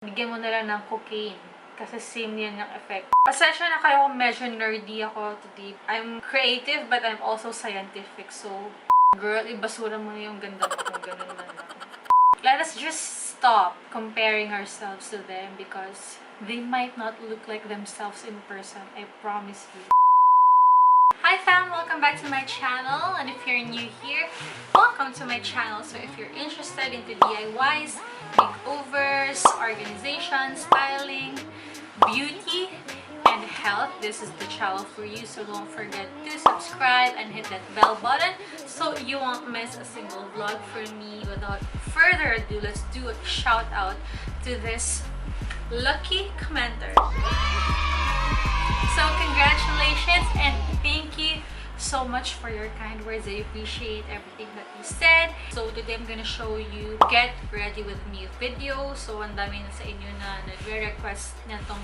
bigyan mo na lang ng cocaine. Kasi same yan yung effect. Pasensya na kayo kung medyo nerdy ako today. I'm creative but I'm also scientific. So, girl, ibasura mo na yung ganda mo kung ganun man lang. Let us just stop comparing ourselves to them because they might not look like themselves in person. I promise you. Hi fam! Welcome back to my channel, and if you're new here, welcome to my channel. So if you're interested into DIYs, makeovers, organization, styling, beauty, and health, this is the channel for you. So don't forget to subscribe and hit that bell button so you won't miss a single vlog from me. Without further ado, let's do a shout out to this lucky commenter. So congratulations and thank you so much for your kind words. I appreciate everything that you said. So today I'm gonna show you get ready with me video. So ang dami na sa inyo na nagre-request na tong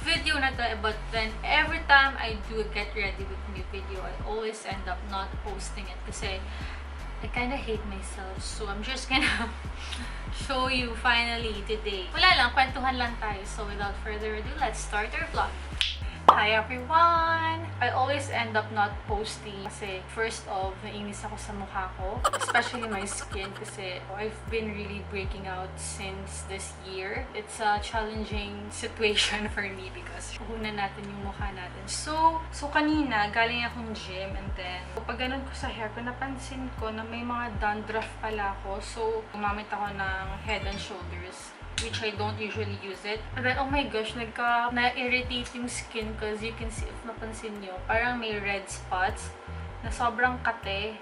video na to, but then every time I do get ready with me video, I always end up not posting it kasi I kinda hate myself. So I'm just gonna show you finally today. Wala lang, kwentuhan lang tayo. So without further ado, let's start our vlog. Hi everyone! I always end up not posting kasi first off, nainis ako sa mukha ko. Especially my skin kasi I've been really breaking out since this year. It's a challenging situation for me because puhunan natin yung mukha natin. So kanina, galing akong gym and then pag ganun ko sa hair ko, napansin ko na may mga dandruff pala ako. So gumamit ako ng Head and Shoulders, which I don't usually use it. And then, oh my gosh, na-irritate yung skin because you can see, if napansin nyo, parang may red spots na sobrang kate.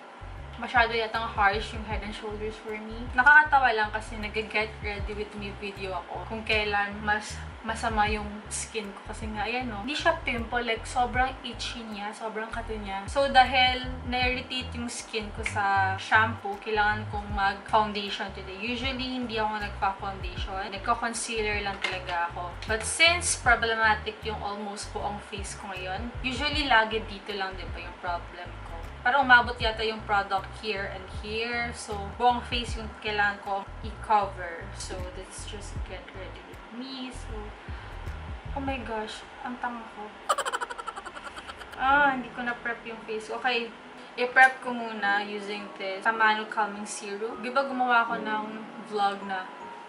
Masyado yatang harsh yung Head and Shoulders for me. Nakakatawa lang kasi nag-get ready with me video ako kung kailan mas masama yung skin ko. Kasi nga, ayan no, hindi siya pimple, like sobrang itchy niya, sobrang kate niya. So, dahil na-irritate yung skin ko sa shampoo, kailangan kong mag-foundation today. Usually, hindi ako nagpa-foundation. Nagko-concealer lang talaga ako. But since problematic yung almost buong face ko ngayon, usually lagi dito lang din pa yung problem ko. Parang umabot yata yung product here and here. So, buong face yung kailangan ko i-cover. So, let's just get ready with me. So, oh my gosh, ang tanga ko. Hindi ko na-prep yung face. Okay, i-prep ko muna using this Amano Calming Serum. Diba gumawa ko ng vlog na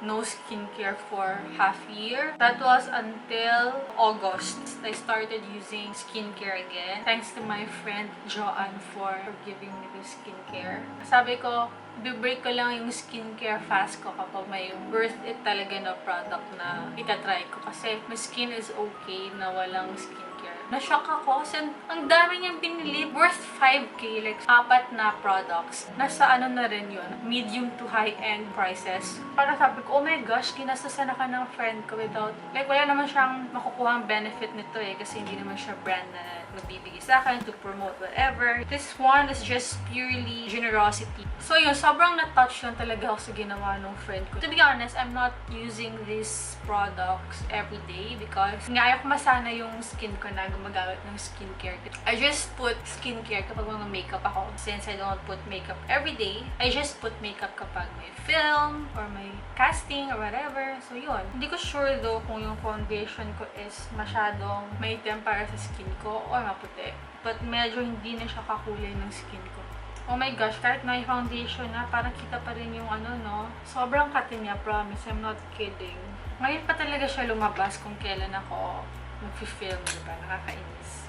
no skincare for half year. That was until August. I started using skincare again. Thanks to my friend Joanne for giving me the skincare. Sabi ko, bibreak ko lang yung skincare fast ko kapag may worth it talaga na product na itatry ko. Kasi my skin is okay na walang skincare. Na-shock ako kasi ang dami niyang binili. Worth 5K, like 4 na products. Nasa ano na rin yun, medium to high-end prices. Para sabi ko, oh my gosh, ginastusan ako ng friend ko without, like wala naman siyang makukuhang benefit nito kasi hindi naman siya brand na magbibigay sa akin to promote whatever. This one is just purely generosity. So yun, sobrang na-touch yun talaga ako sa ginawa ng friend ko. To be honest, I'm not using these products every day because nga ayaw ko masana yung skin ko na gumagamit ng skincare. I just put skincare kapag mga makeup ako. Since I don't put makeup every day, I just put makeup kapag may film or may casting or whatever. So yun. Hindi ko sure though kung yung foundation ko is masyadong maitim para sa skin ko or maputi. But medyo hindi na siya kakulay ng skin ko. Oh my gosh, kahit may foundation na, parang kita pa rin yung ano, no? Sobrang kate niya, promise. I'm not kidding. Ngayon pa talaga siya lumabas kung kailan ako mag-film, diba? Nakakainis.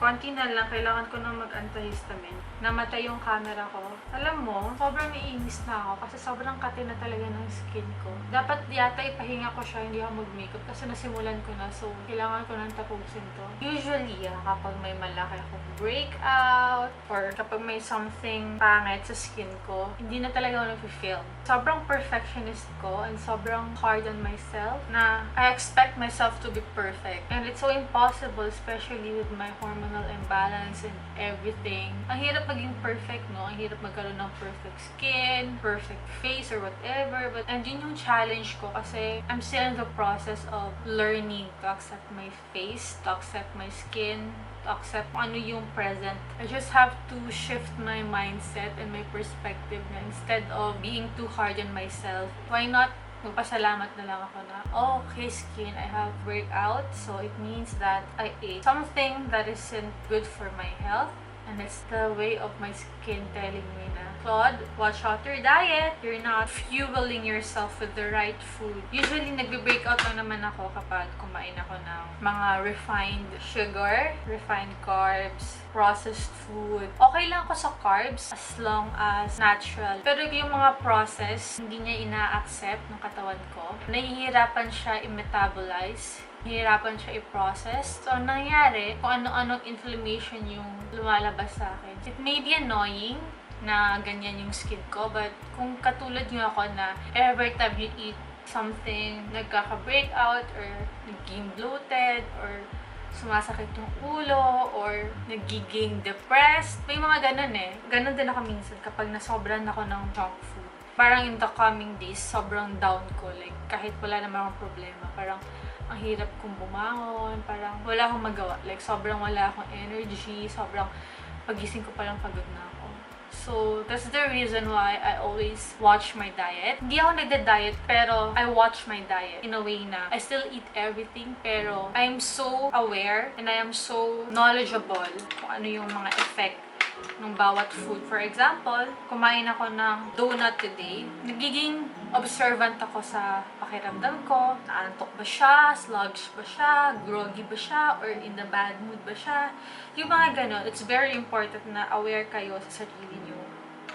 Konti na lang, kailangan ko na mag-antihistamine. Namatay yung camera ko. Alam mo, sobrang naiinis na ako kasi sobrang kate na talaga ng skin ko. Dapat yata ipahinga ko siya, hindi ako mag-makeup kasi nasimulan ko na. So, kailangan ko nang tapusin to. Usually, kapag may malaki akong breakout or kapag may something pangit sa skin ko, hindi na talaga ako nag-film. Sobrang perfectionist ko and sobrang hard on myself na I expect myself to be perfect. And it's so impossible, especially with my hormonal imbalance and everything. Ang hirap maging perfect, no? Ang hirap magkaroon ng perfect skin, perfect face, or whatever. And yun yung challenge ko kasi I'm still in the process of learning to accept my face, to accept my skin, to accept ano yung present. I just have to shift my mindset and my perspective na instead of being too hard on myself, why not magpasalamat na lang ako na, oh, okay skin, I have breakout, so it means that I ate something that isn't good for my health. And it's the way of my skin telling me na, Claude, watch out your diet. You're not fueling yourself with the right food. Usually, nagbe-breakout lang naman ako kapag kumain ako ng mga refined sugar, refined carbs, processed food. Okay lang ako sa carbs as long as natural. Pero yung mga processed, hindi niya ina-accept ng katawan ko. Nahihirapan siya i-metabolize. Hihirapan siya i-process. So, ang nangyari, kung ano-anong inflammation yung lumalabas sa akin. It may be annoying na ganyan yung skin ko, but kung katulad nyo ako na every time you eat something, nagkaka-breakout, or naging bloated, or sumasakit yung ulo, or nagiging depressed, may mga ganun eh. Ganun din ako minsan kapag nasobran ako ng junk food. Parang in the coming days, sobrang down ko. Like, kahit wala naman akong problema, parang ang hirap kong bumangon, parang wala akong magawa. Like, sobrang wala akong energy, sobrang pagising ko palang pagod na ako. So, that's the reason why I always watch my diet. Hindi ako nagda-diet, pero I watch my diet in a way na I still eat everything, pero I'm so aware and I am so knowledgeable kung ano yung mga effect ng bawat food. For example, kumain ako ng donut today. Nagiging observant ako sa pakiramdam ko. Naantok ba siya? Sluggish ba siya? Groggy ba siya? Or in the bad mood ba siya? Yung mga ganon. It's very important na aware kayo sa sarili niyo.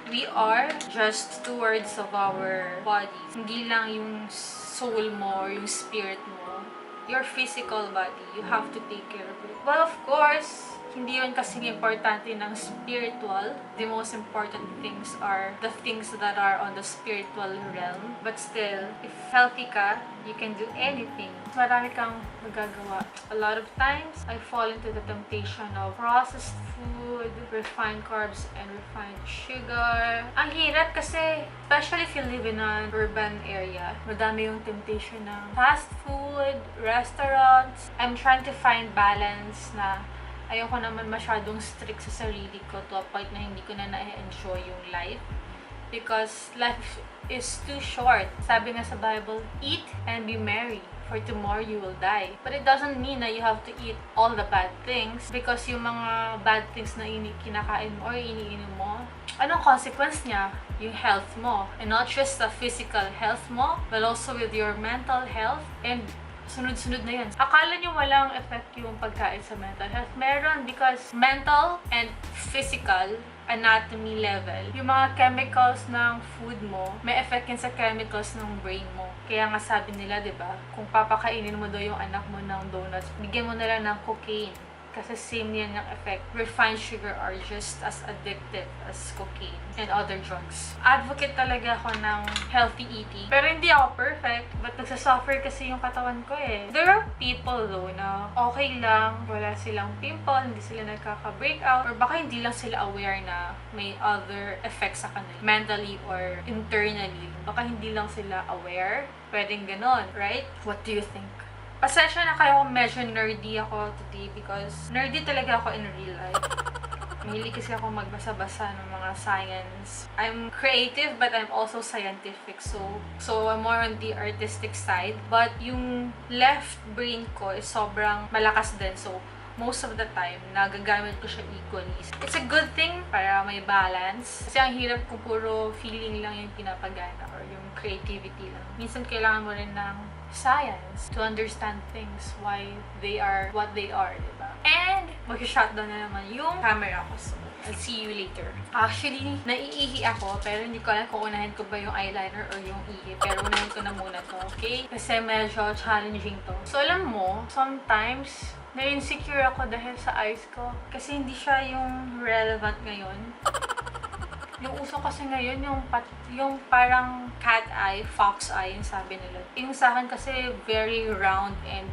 We are just stewards of our bodies. Hindi lang yung soul mo or yung spirit mo. Your physical body, you have to take care of it. Well, of course, hindi yun kasing importante ng spiritual. The most important things are the things that are on the spiritual realm. But still, if healthy ka, you can do anything. Marami kang magagawa. A lot of times, I fall into the temptation of processed food, refined carbs, and refined sugar. Ang hirap kasi, especially if you live in an urban area, madami yung temptation ng fast food, restaurants. I'm trying to find balance na ayoko naman masyadong strict sa sarili ko to a point na hindi ko na na-enjoy yung life. Because life is too short. Sabi nga sa Bible, eat and be merry, for tomorrow you will die. But it doesn't mean na you have to eat all the bad things, because yung mga bad things na kinakain mo or iniinom mo, anong consequence niya? Yung health mo. And not just the physical health mo, but also with your mental health and sunod-sunod na yun. Akala nyo walang effect yung pagkain sa mental health. Meron, because mental and physical anatomy level, yung mga chemicals ng food mo, may effect yan sa chemicals ng brain mo. Kaya nga sabi nila, diba, kung papakainin mo daw yung anak mo ng donuts, bigyan mo na lang ng cocaine. Kasi same yan yung effect. Refined sugar are just as addictive as cocaine and other drugs. Advocate talaga ako ng healthy eating. Pero hindi ako perfect. But nagsasuffer kasi yung katawan ko eh. There are people though na okay lang, wala silang pimple, hindi sila nagkaka-breakout, or baka hindi lang sila aware na may other effects sa kanila, mentally or internally. Baka hindi lang sila aware. Pwedeng ganon, right? What do you think? Pasensya na kayo kung medyo nerdy ako today, because nerdy talaga ako in real life. Mahilig kasi ako magbasa-basa ng mga science. I'm creative but I'm also scientific, so I'm more on the artistic side. But yung left brain ko is sobrang malakas din, so most of the time, nagagamit ko siya equally. It's a good thing para may balance. Kasi ang hirap kung puro feeling lang yung pinapagana or yung creativity lang. Minsan kailangan mo rin ng science to understand things, why they are what they are, diba? And mag-shutdown na naman yung camera ko, so I'll see you later. Actually, naiihi ako, pero hindi ko alam kung unahin ko ba yung eyeliner or yung ihi. Pero unahin ko na muna to, okay? Kasi medyo challenging to. So alam mo, sometimes na-insecure ako dahil sa eyes ko. Kasi hindi siya yung relevant ngayon. Yung uso kasi ngayon, yung parang cat eye, fox eye, yung sabi nila. Yung sa akin kasi very round and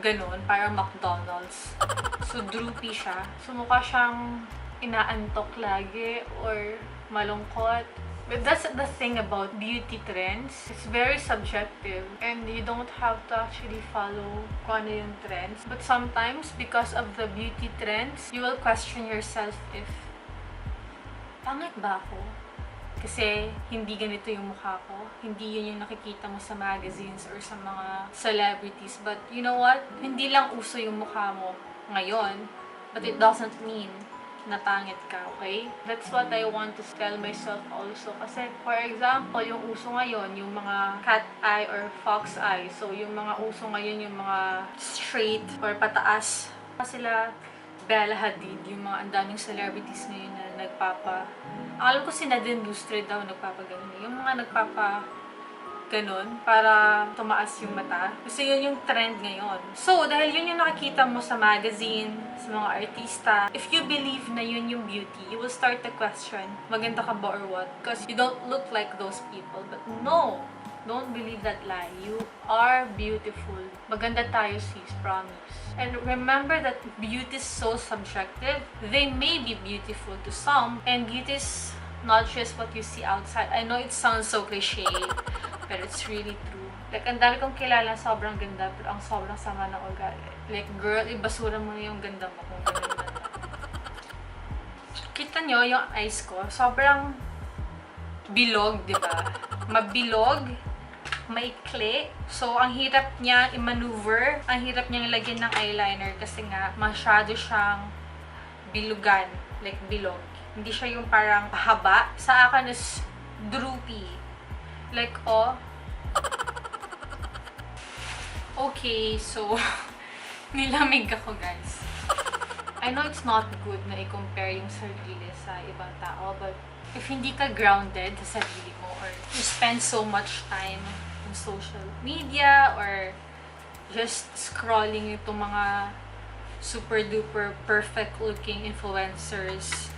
ganun, parang McDonald's. So, droopy siya. So, mukha siyang inaantok lagi or malungkot. But that's the thing about beauty trends. It's very subjective and you don't have to actually follow kung ano yung trends. But sometimes, because of the beauty trends, you will question yourself if pangit ba ako? Kasi hindi ganito yung mukha ko. Hindi yun yung nakikita mo sa magazines or sa mga celebrities. But you know what? Hindi lang uso yung mukha mo ngayon. But it doesn't mean napangit ka, okay? That's what I want to tell myself also. Kasi, for example, yung uso ngayon, yung mga cat eye or fox eye. So, yung mga uso ngayon, yung mga straight or pataas. Sila, Bella Hadid, yung mga ang daming celebrities ngayon na alam ko si Nadine Lustre daw nagpapaganon. Yung mga ganon, para tumaas yung mata. Kasi yun yung trend ngayon. So, dahil yun yung nakikita mo sa magazine, sa mga artista, if you believe na yun yung beauty, you will start to question, maganda ka ba or what? Because you don't look like those people. But no! Don't believe that lie. You are beautiful. Maganda tayo, sis. Promise. And remember that beauty is so subjective. They may be beautiful to some, and beauty is not just what you see outside. I know it sounds so cliche, but it's really true. Like, ang dami kong kilala sobrang ganda, pero ang sobrang sama ng ugali. Like, girl, ibasura mo na yung ganda mo kung ganun na. Kita nyo yung eyes ko, sobrang bilog, di ba? Mabilog, maikli. So, ang hirap niya i-maneuver, ang hirap niyang lagyan ng eyeliner kasi nga, masyado siyang bilugan, like bilog. Hindi siya yung parang haba. Sa akin is droopy. Like, oh. Okay, so, nilamig ako, guys. I know it's not good na i-compare yung sarili sa ibang tao, but if hindi ka grounded sa sarili mo, or you spend so much time on social media, or just scrolling itong mga super duper perfect looking influencers,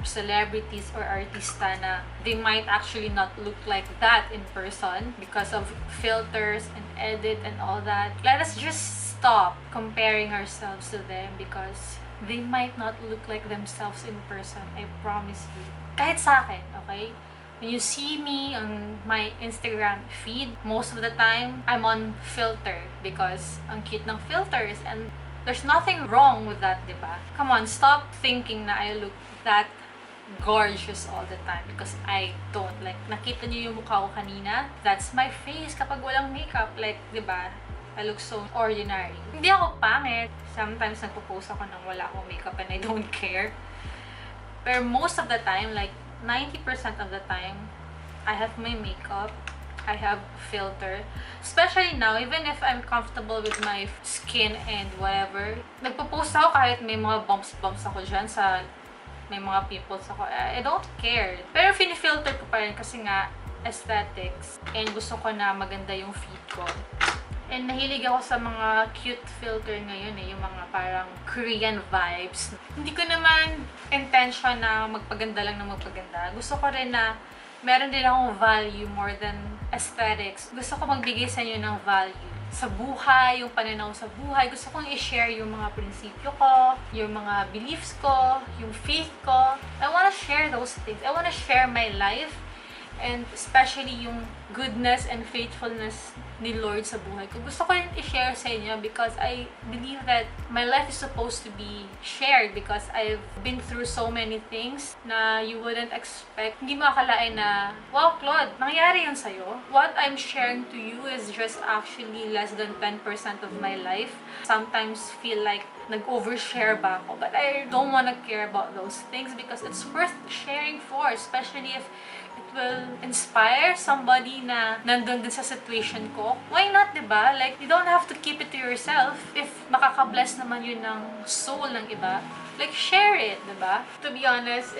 celebrities or artista na they might actually not look like that in person because of filters and edit and all that. Let us just stop comparing ourselves to them because they might not look like themselves in person. I promise you. Kahit sa akin, okay? When you see me on my Instagram feed, most of the time, I'm on filter because ang cute ng filters and there's nothing wrong with that, diba? Come on, stop thinking na I look that gorgeous all the time because I don't. Like, nakita niyo yung mukha ko kanina? That's my face kapag walang makeup. Like, diba? I look so ordinary. Hindi ako pangit. Sometimes nagpo-post ako nang wala akong makeup and I don't care. Pero most of the time, like 90% of the time, I have my makeup. I have filter. Especially now, even if I'm comfortable with my skin and whatever, nagpo-post ako kahit may mga bumps ako dyan sa may mga pimples ako. I don't care. Pero fini-filter ko pa rin kasi nga aesthetics. And gusto ko na maganda yung feed ko. And nahilig ako sa mga cute filter ngayon eh. Yung mga parang Korean vibes. Hindi ko naman intention na magpaganda lang na magpaganda. Gusto ko rin na meron din akong value more than aesthetics. Gusto ko magbigay sa inyo ng value sa buhay, yung pananaw sa buhay. Gusto kong i-share yung mga prinsipyo ko, yung mga beliefs ko, yung faith ko. I wanna share those things. I wanna share my life and especially yung goodness and faithfulness ni Lord sa buhay ko. Gusto ko rin i-share sa inyo because I believe that my life is supposed to be shared because I've been through so many things na you wouldn't expect. Hindi mo akalain na, wow, Claude, nangyari yun sa'yo. What I'm sharing to you is just actually less than 10% of my life. Sometimes feel like nag-overshare ba ako? But I don't wanna care about those things because it's worth sharing for, especially if it will inspire somebody na nandun din sa situation ko. Why not, diba? Like, you don't have to keep it to yourself. If makaka-bless naman yun ng soul ng iba, like, share it, diba? To be honest,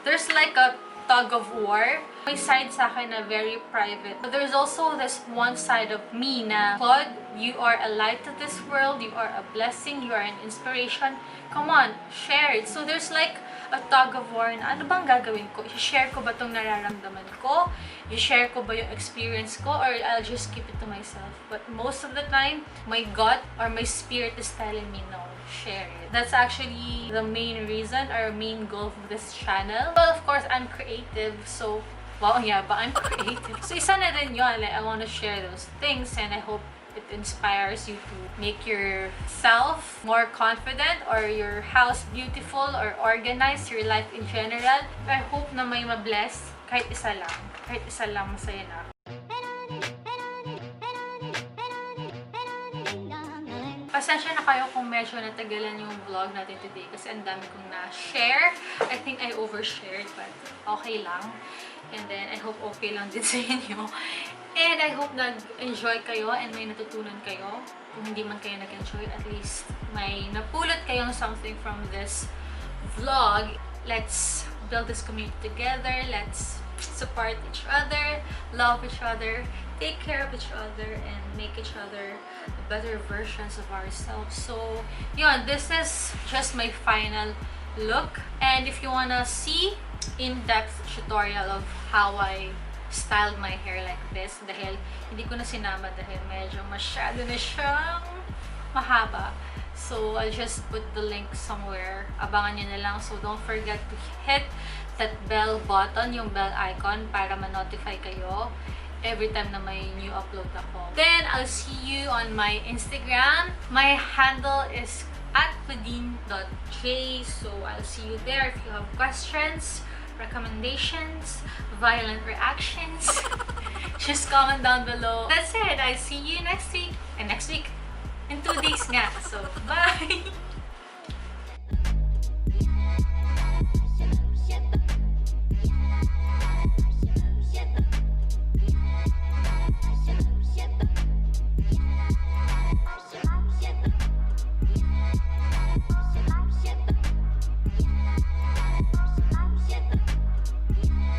there's like a tug of war. May side sa akin na very private. But there's also this one side of me na, Claude, you are a light to this world, you are a blessing, you are an inspiration. Come on, share it. So there's like a tug of war na ano bang gagawin ko? I-share ko ba itong nararamdaman ko? I-share ko ba yung experience ko? Or I'll just keep it to myself? But most of the time, my gut or my spirit is telling me no, share it. That's actually the main reason or main goal of this channel. Well, of course, I'm creative, so wow, yeah, but I'm creative. So isa na rin yun, like, I want to share those things and I hope it inspires you to make yourself more confident or your house beautiful or organize your life in general. I hope na may ma-bless kahit isa lang. Kahit isa lang, masaya na ako. Pasensya na kayo kung medyo natagalan yung vlog natin today kasi ang dami kong na-share. I think I overshared, but okay lang. And then, I hope okay lang din sa inyo. And I hope nag-enjoy kayo and may natutunan kayo. Kung hindi man kayo nag-enjoy, at least may napulot kayong something from this vlog. Let's build this community together. Let's support each other, love each other, take care of each other, and make each other better versions of ourselves. So, yun, this is just my final look. And if you wanna see in-depth tutorial of how I styled my hair like this, dahil hindi ko na sinama dahil medyo masyado na siyang mahaba. So, I'll just put the link somewhere. Abangan nyo na lang. So, don't forget to hit that bell button, yung bell icon, para ma-notify kayo every time na may new upload ako. Then, I'll see you on my Instagram. My handle is @claudine.j. So, I'll see you there if you have questions, recommendations, violent reactions. Just comment down below. That's it. I'll see you next week. And next week, in 2 days nga. So, bye!